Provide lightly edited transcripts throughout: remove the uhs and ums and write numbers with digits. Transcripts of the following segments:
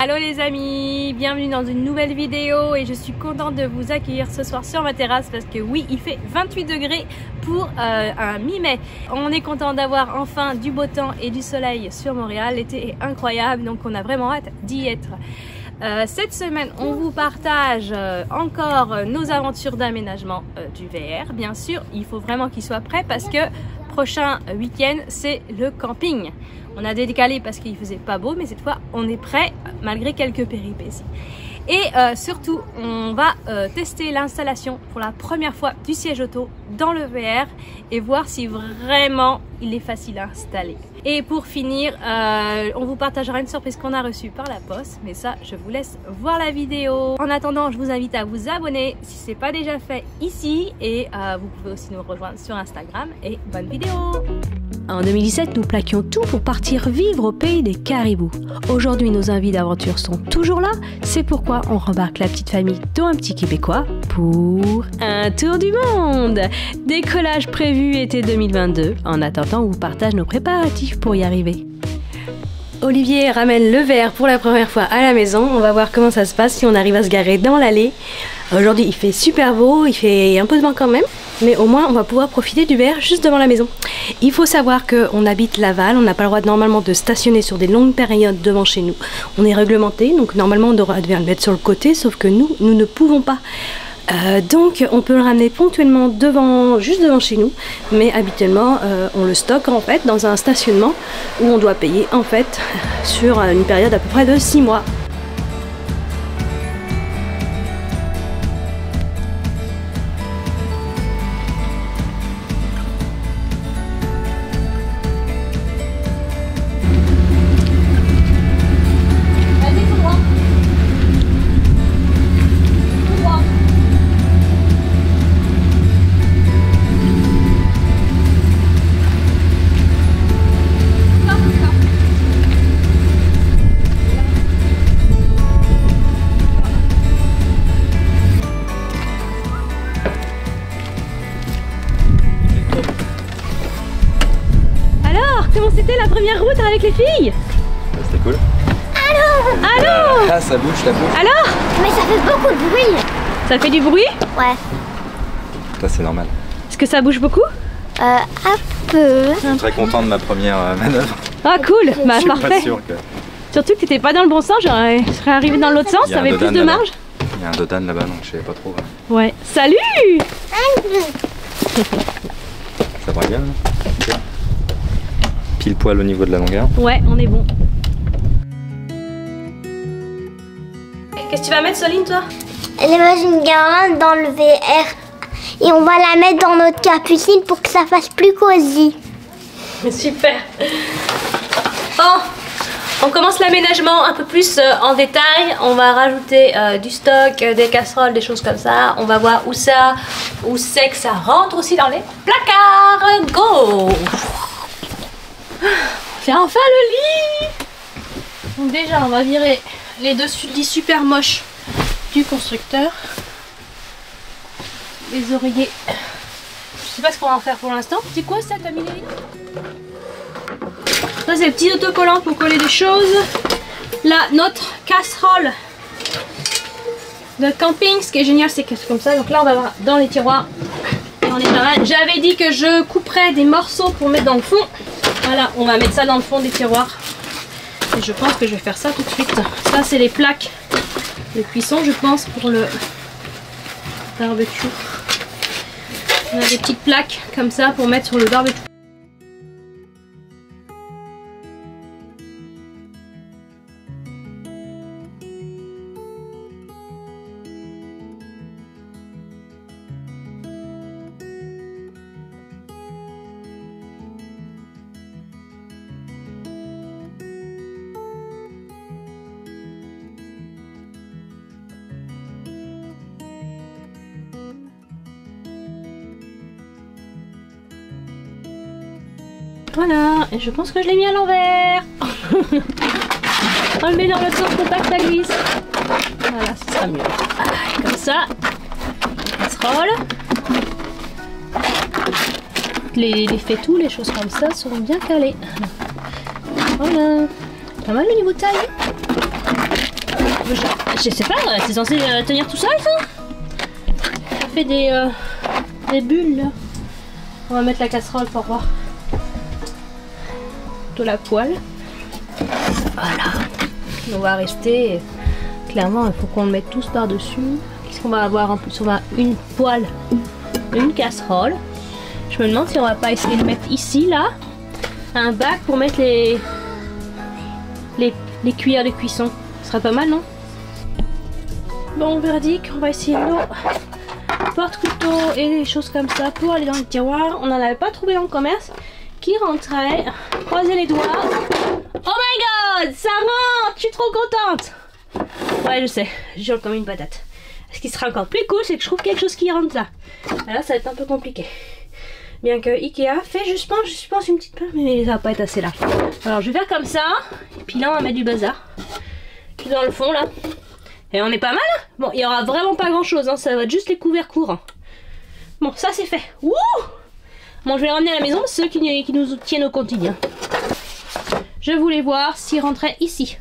Hello les amis, bienvenue dans une nouvelle vidéo et je suis contente de vous accueillir ce soir sur ma terrasse parce que oui, il fait 28 degrés pour un mi-mai. On est content d'avoir enfin du beau temps et du soleil sur Montréal. L'été est incroyable, donc on a vraiment hâte d'y être. Cette semaine, on vous partage encore nos aventures d'aménagement du VR. Bien sûr, il faut vraiment qu'il soit prêt parce que prochain week-end, c'est le camping. On a décalé parce qu'il faisait pas beau, mais cette fois, on est prêt malgré quelques péripéties. Et surtout, on va tester l'installation pour la première fois du siège auto dans le VR et voir si vraiment il est facile à installer. Et pour finir, on vous partagera une surprise qu'on a reçue par la poste, mais ça, je vous laisse voir la vidéo. En attendant, je vous invite à vous abonner si ce n'est pas déjà fait ici et vous pouvez aussi nous rejoindre sur Instagram et bonne vidéo. En 2017, nous plaquions tout pour partir vivre au pays des caribous. Aujourd'hui, nos envies d'aventure sont toujours là. C'est pourquoi on rembarque la petite famille dont un petit Québécois pour un tour du monde. Décollage prévu été 2022. En attendant, on vous partage nos préparatifs pour y arriver. Olivier ramène le verre pour la première fois à la maison. On va voir comment ça se passe si on arrive à se garer dans l'allée. Aujourd'hui, il fait super beau, il fait un peu de vent quand même. Mais au moins, on va pouvoir profiter du verre juste devant la maison. Il faut savoir qu'on habite Laval, on n'a pas le droit normalement de stationner sur des longues périodes devant chez nous. On est réglementé, donc normalement on devrait le mettre sur le côté, sauf que nous ne pouvons pas. Donc on peut le ramener ponctuellement juste devant chez nous, mais habituellement on le stocke en fait dans un stationnement où on doit payer en fait sur une période à peu près de 6 mois. Comment c'était la première route avec les filles? C'était cool. Allô? Allô? Ah, ça bouge, la bouche. Alors? Mais ça fait beaucoup de bruit. Ça fait du bruit? Ouais. Ça, c'est normal. Est-ce que ça bouge beaucoup? Un peu. Je suis très content de ma première manœuvre. Ah cool, bah Je suis parfait. pas sûr que... Surtout que t'étais pas dans le bon sens, je serais arrivé dans l'autre sens, ça avait plus de marge. Il y a un dodan là-bas, donc je savais pas trop. Ouais. Salut! Ça va bien, hein? Pile poil au niveau de la longueur. Ouais, on est bon. Qu'est-ce que tu vas mettre, Soline, toi? Elle met une guirlande dans le VR et on va la mettre dans notre capucine pour que ça fasse plus cosy. Super. Bon, on commence l'aménagement un peu plus en détail. On va rajouter du stock, des casseroles, des choses comme ça. On va voir où c'est que ça rentre aussi dans les placards. Go! J'ai enfin le lit. Donc déjà on va virer les deux lits super moches du constructeur. Les oreillers. Je sais pas ce qu'on va en faire pour l'instant. C'est quoi ça, t'as mis les rideaux? Ça c'est le petit autocollant pour coller des choses. Là notre casserole de camping. Ce qui est génial c'est que c'est comme ça. Donc là on va voir dans les tiroirs. Et on est pas mal. J'avais dit que je couperais des morceaux pour mettre dans le fond. Voilà, on va mettre ça dans le fond des tiroirs. Et je pense que je vais faire ça tout de suite. Ça, c'est les plaques de cuisson, je pense, pour le barbecue. On a des petites plaques comme ça pour mettre sur le barbecue. Voilà, et je pense que je l'ai mis à l'envers. On le met dans le sens pour pas que ça glisse. Voilà, ce sera mieux. Comme ça, casserole. Les fétous, les choses comme ça seront bien calées. Voilà. Pas mal le niveau de taille. Je sais pas, c'est censé tenir tout seul ça. Ça fait des bulles là. On va mettre la casserole pour voir. De la poêle. Voilà. On va rester. Clairement, il faut qu'on le mette tous par-dessus. Qu'est-ce qu'on va avoir en plus? On va une poêle, une casserole. Je me demande si on va pas essayer de mettre ici, là, un bac pour mettre les cuillères de cuisson. Ce serait pas mal, non? Bon, verdict, on va essayer nos porte-couteaux et des choses comme ça pour aller dans le tiroir. On n'en avait pas trouvé dans le commerce. Qui rentrait? Croisez les doigts. Oh my god, ça rentre! Je suis trop contente! Ouais, je sais, je hurle comme une patate. Ce qui sera encore plus cool, c'est que je trouve quelque chose qui rentre là. Alors ça va être un peu compliqué. Bien que Ikea fait, je pense une petite peur, mais ça va pas être assez large. Alors je vais faire comme ça, et puis là on va mettre du bazar. Puis dans le fond là. Et on est pas mal. Bon, il y aura vraiment pas grand chose, hein, ça va être juste les couverts courants. Bon, ça c'est fait. Wouh! Bon, je vais les ramener à la maison, ceux qui nous tiennent au quotidien. Je voulais voir s'ils rentraient ici.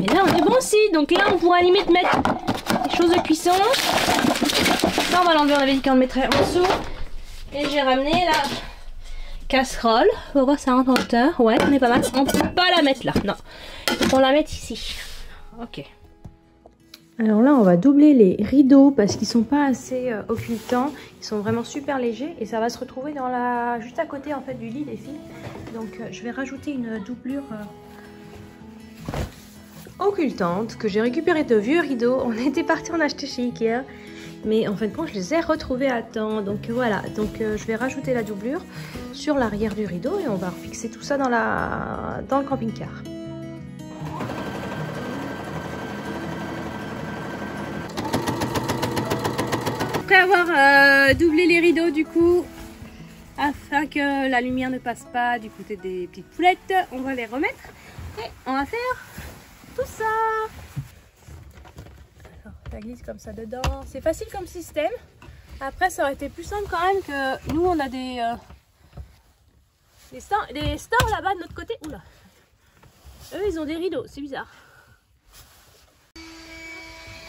Et là on est bon aussi, donc là on pourra limite mettre les choses de cuisson. Ça on va l'enlever, on avait dit qu'on le mettrait en dessous. Et j'ai ramené la casserole. On va voir ça rentre en hauteur. Ouais, on est pas mal. On peut pas la mettre là, non. On la met ici. Ok. Alors là on va doubler les rideaux parce qu'ils sont pas assez occultants. Ils sont vraiment super légers et ça va se retrouver dans la juste à côté en fait du lit des filles. Donc je vais rajouter une doublure occultante que j'ai récupéré de vieux rideaux. On était parti en acheter chez Ikea, mais en fin de compte je les ai retrouvés à temps. Donc voilà, donc je vais rajouter la doublure sur l'arrière du rideau et on va fixer tout ça dans le camping-car. Après avoir doublé les rideaux du coup, afin que la lumière ne passe pas du côté des petites poulettes, on va les remettre et on va faire tout ça. Alors, ça glisse comme ça dedans. C'est facile comme système. Après, ça aurait été plus simple quand même que nous, on a des stores là-bas de notre côté. Oula. Eux, ils ont des rideaux. C'est bizarre.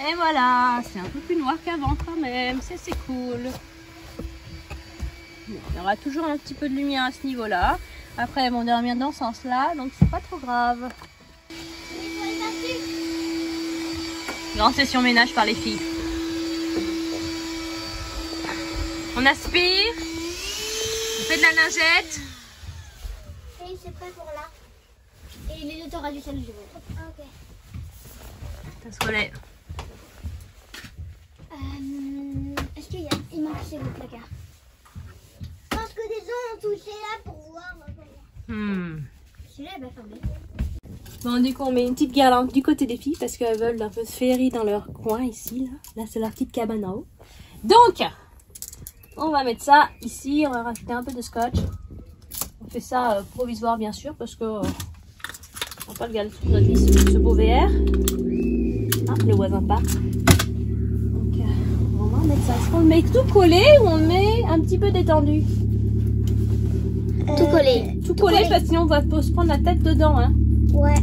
Et voilà, c'est un peu plus noir qu'avant quand même. C'est cool. Bon, il y aura toujours un petit peu de lumière à ce niveau-là. Après, on dormir dans ce sens-là, donc c'est pas trop grave. Grande session ménage par les filles. On aspire. On fait de la lingette. Et c'est prêt pour là. Et les deux t'auras du sel, je veux. Ok. Ça se relève. Est-ce qu'il manque chez le placard? Parce que des gens ont touché là pour voir. Celui-là est bien fermé. Bon, du coup, on met une petite guirlande du côté des filles parce qu'elles veulent un peu de féerie dans leur coin ici. Là c'est leur petite cabane en haut. Donc, on va mettre ça ici. On va rajouter un peu de scotch. On fait ça provisoire, bien sûr, parce que on va pas le garder sous notre lit, ce beau VR. Ah, le voisin part. Donc, on va mettre ça. Est-ce qu'on le met tout collé ou on le met un petit peu détendu? Tout collé. Tout collé, parce que sinon on va se prendre la tête dedans. Hein. Ouais.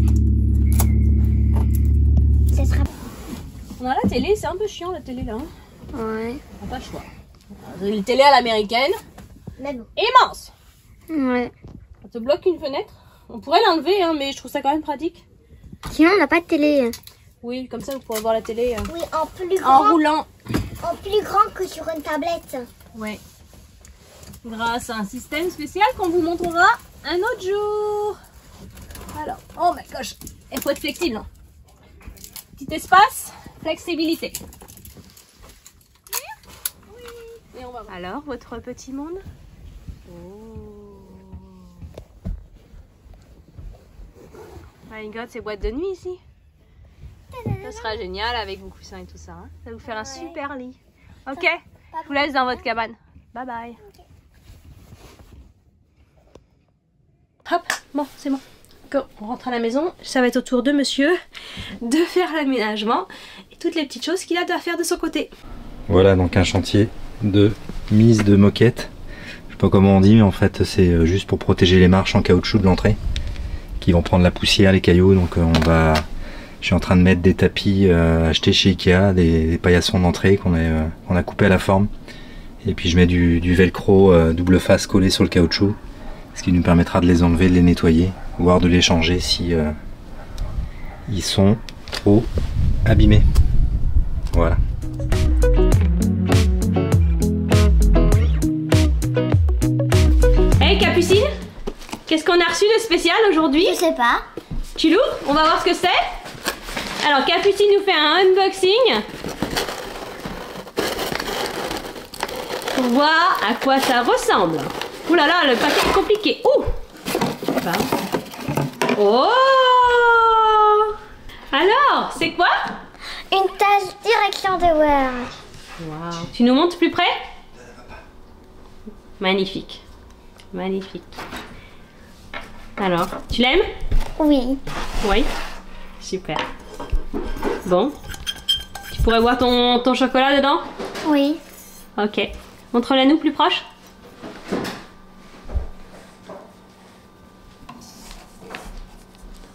Ça sera... On a la télé, c'est un peu chiant la télé là. Hein. Ouais. On n'a pas le choix. Une télé à l'américaine. Mais bon. Immense. Ouais. On te bloque une fenêtre. On pourrait l'enlever, hein, mais je trouve ça quand même pratique. Sinon on n'a pas de télé. Oui, comme ça vous pourrez voir la télé Oui, en plus grand. en roulant. En plus grand que sur une tablette. Ouais. Grâce à un système spécial qu'on vous montrera un autre jour. Alors, oh my gosh, il faut être flexible. Hein. Petit espace, flexibilité. Oui. Et on va voir. Alors, votre petit monde. Oh. My god, c'est boîte de nuit ici. Ça sera génial avec vos coussins et tout ça. Hein. Ça va vous faire un super lit. Ok, je vous laisse dans votre cabane. Bye bye. Okay. Hop, bon, c'est bon. On rentre à la maison. Ça va être au tour de monsieur de faire l'aménagement et toutes les petites choses qu'il a à faire de son côté. Voilà donc un chantier de mise de moquette. Je sais pas comment on dit, mais en fait c'est juste pour protéger les marches en caoutchouc de l'entrée qui vont prendre la poussière, les cailloux. Donc je suis en train de mettre des tapis achetés chez Ikea, des paillassons d'entrée qu'on a coupés à la forme. Et puis je mets du velcro double face collé sur le caoutchouc, ce qui nous permettra de les enlever, de les nettoyer, voire de les changer si ils sont trop abîmés. Voilà. Hey Capucine, qu'est-ce qu'on a reçu de spécial aujourd'hui? Je sais pas. Tu l'ouvres? On va voir ce que c'est. Alors Capucine nous fait un unboxing pour voir à quoi ça ressemble. Ouh là là, le paquet est compliqué. Ouh. Oh. Alors, c'est quoi? Une tasse direction de Word. Wow. Tu nous montres plus près? Magnifique. Magnifique. Alors, tu l'aimes? Oui. Oui. Super. Bon. Tu pourrais voir ton chocolat dedans? Oui. Ok. Montre-la nous plus proche.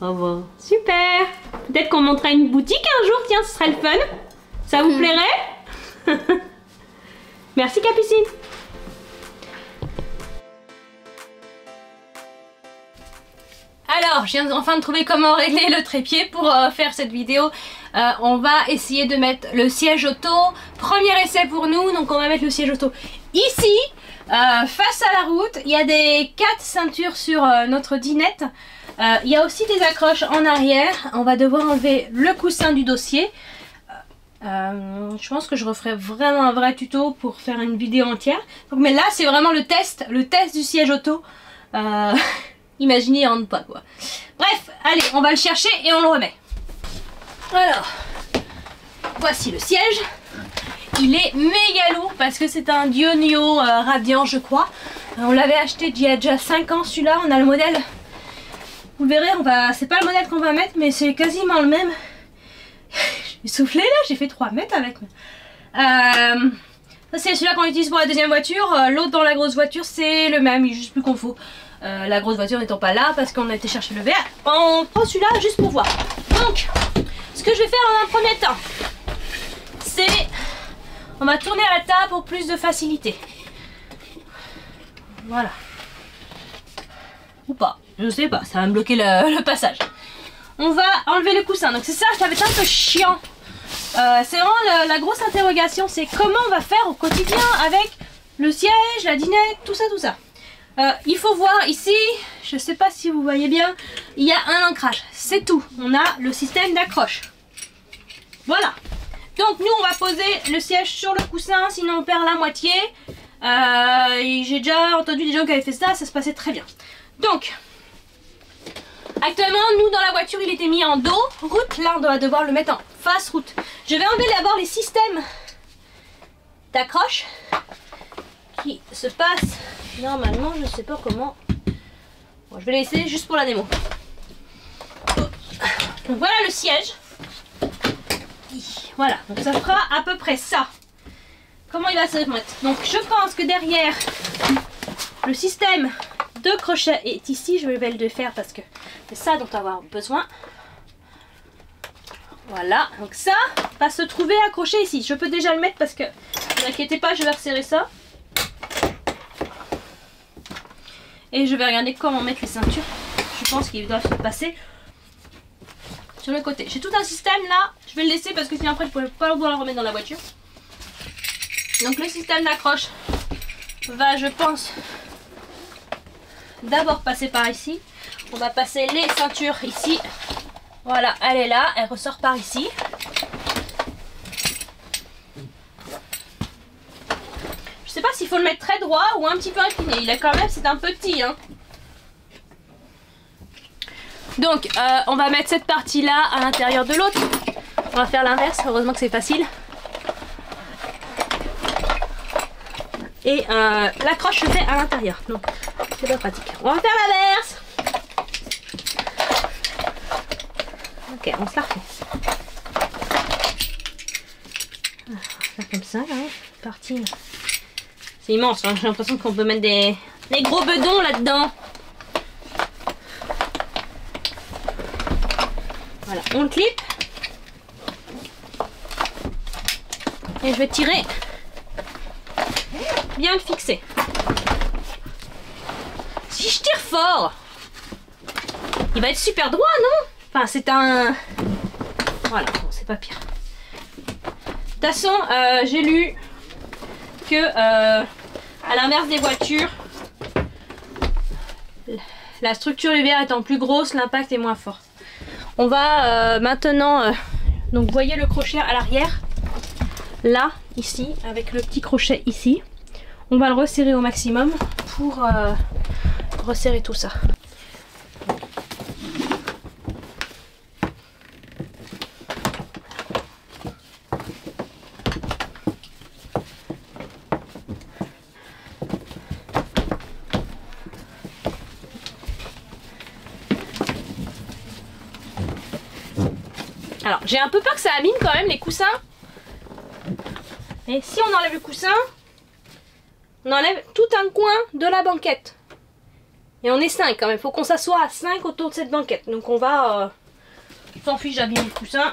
Oh bon. Super. Peut-être qu'on montrerait une boutique un jour, tiens, ce serait le fun. Ça vous plairait? Merci Capucine. Alors, je viens enfin de trouver comment régler le trépied pour faire cette vidéo. On va essayer de mettre le siège auto. Premier essai pour nous, donc on va mettre le siège auto ici, face à la route. Il y a des 4 ceintures sur notre dinette. Il y a aussi des accroches en arrière. On va devoir enlever le coussin du dossier. Je pense que je referai vraiment un vrai tuto pour faire une vidéo entière. Donc, mais là, c'est vraiment le test du siège auto. Imaginez, il rentre pas quoi. Bref, allez, on va le chercher et on le remet. Alors, voici le siège. Il est méga lourd parce que c'est un Dioneo Radiant, je crois. On l'avait acheté il y a déjà 5 ans celui-là. On a le modèle. Vous verrez, c'est pas le modèle qu'on va mettre, mais c'est quasiment le même. J'ai soufflé là, j'ai fait 3 mètres avec. Ça c'est celui-là qu'on utilise pour la deuxième voiture. L'autre dans la grosse voiture, c'est le même, il est juste plus confort. La grosse voiture n'étant pas là parce qu'on a été chercher le verre, on prend celui-là juste pour voir. Donc, ce que je vais faire en un premier temps, c'est on va tourner à la table pour plus de facilité. Voilà. Ou pas, je sais pas, ça va me bloquer le passage. On va enlever le coussin, donc c'est ça, ça va être un peu chiant. C'est vraiment la grosse interrogation, c'est comment on va faire au quotidien avec le siège, la dinette, tout ça, tout ça. Il faut voir ici, je sais pas si vous voyez bien, il y a un ancrage, c'est tout. On a le système d'accroche. Voilà. Donc nous on va poser le siège sur le coussin, sinon on perd la moitié. J'ai déjà entendu des gens qui avaient fait ça, ça se passait très bien. Donc, actuellement nous dans la voiture il était mis en dos, route, là on doit devoir le mettre en face route. Je vais enlever d'abord les systèmes d'accroche qui se passent. Normalement, je sais pas comment. Bon, je vais laisser juste pour la démo. Donc voilà le siège. Voilà, donc ça fera à peu près ça. Comment il va se mettre? Donc je pense que derrière, le système de crochet est ici. Je vais le faire parce que c'est ça dont on va avoir besoin. Voilà, donc ça va se trouver accroché ici. Je peux déjà le mettre parce que, ne vous inquiétez pas, je vais resserrer ça. Et je vais regarder comment mettre les ceintures. Je pense qu'ils doivent se passer sur le côté. J'ai tout un système là. Je vais le laisser parce que sinon après je ne pourrais pas pouvoir le remettre dans la voiture. Donc le système d'accroche va, je pense, d'abord passer par ici. On va passer les ceintures ici. Voilà, elle est là. Elle ressort par ici. Je sais pas s'il faut le mettre très droit ou un petit peu incliné. Il est quand même, c'est un petit, hein. Donc, on va mettre cette partie-là à l'intérieur de l'autre. On va faire l'inverse. Heureusement que c'est facile. Et l'accroche se fait à l'intérieur. Donc, c'est pas pratique. On va faire l'inverse. Ok, on se la refait. On va faire comme ça, là. Partie. C'est immense, hein. J'ai l'impression qu'on peut mettre des gros bedons là-dedans. Voilà, on le clip. Et je vais tirer. Bien le fixer. Si je tire fort, il va être super droit, non? Enfin, c'est un... Voilà, bon, c'est pas pire. De toute façon, j'ai lu que, à l'inverse des voitures, la structure UVA étant plus grosse, l'impact est moins fort. On va maintenant... donc, vous voyez le crochet à l'arrière? Là, ici, avec le petit crochet ici. On va le resserrer au maximum pour resserrer tout ça. Alors, j'ai un peu peur que ça abîme quand même les coussins. Et si on enlève le coussin, on enlève tout un coin de la banquette. Et on est 5 quand même. Il faut qu'on s'assoie à 5 autour de cette banquette. Donc on va... on s'en fiche d'abîmer le coussin.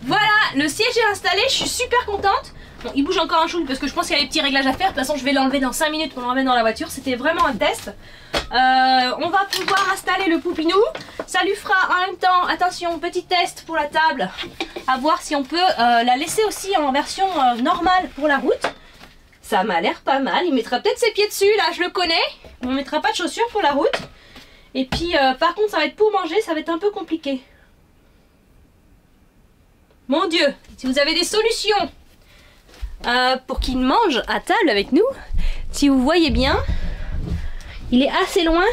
Voilà, le siège est installé. Je suis super contente. Bon, il bouge encore un chou parce que je pense qu'il y a des petits réglages à faire. De toute façon, je vais l'enlever dans 5 minutes pour l'enlever dans la voiture. C'était vraiment un test. On va pouvoir installer le poupinou. Ça lui fera en même temps, attention, petit test pour la table. À voir si on peut la laisser aussi en version normale pour la route. Ça m'a l'air pas mal. Il mettra peut-être ses pieds dessus, là, je le connais. On ne mettra pas de chaussures pour la route. Et puis, par contre, ça va être pour manger, ça va être un peu compliqué. Mon Dieu, si vous avez des solutions pour qu'il mange à table avec nous, si vous voyez bien, il est assez loin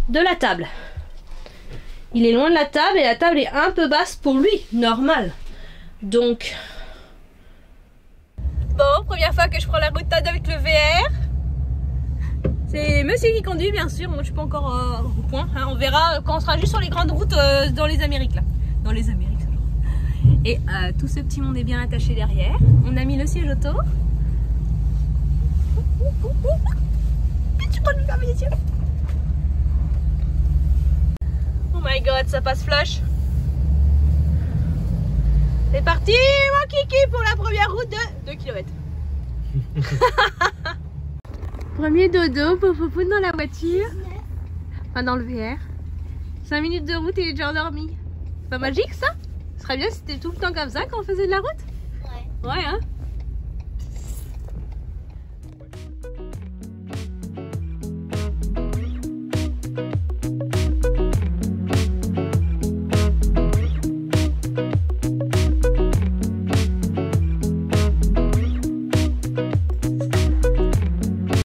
de la table. Il est loin de la table et la table est un peu basse pour lui, normal. Donc... Bon, première fois que je prends la route avec le VR. C'est monsieur qui conduit, bien sûr. Moi, je suis pas encore au point. Hein. On verra quand on sera juste sur les grandes routes dans les Amériques, là. Dans les Amériques, ça. Et tout ce petit monde est bien attaché derrière. On a mis le siège auto. Tu peux lui fermer les yeux. Oh my god, ça passe flush. C'est parti, mon kiki, pour la première route de 2 km. Premier dodo pour Poupoune dans la voiture. Enfin, dans le VR. 5 minutes de route et il est déjà endormi. C'est pas magique ça? Ce serait bien si c'était tout le temps comme ça quand on faisait de la route? Ouais. Ouais, hein?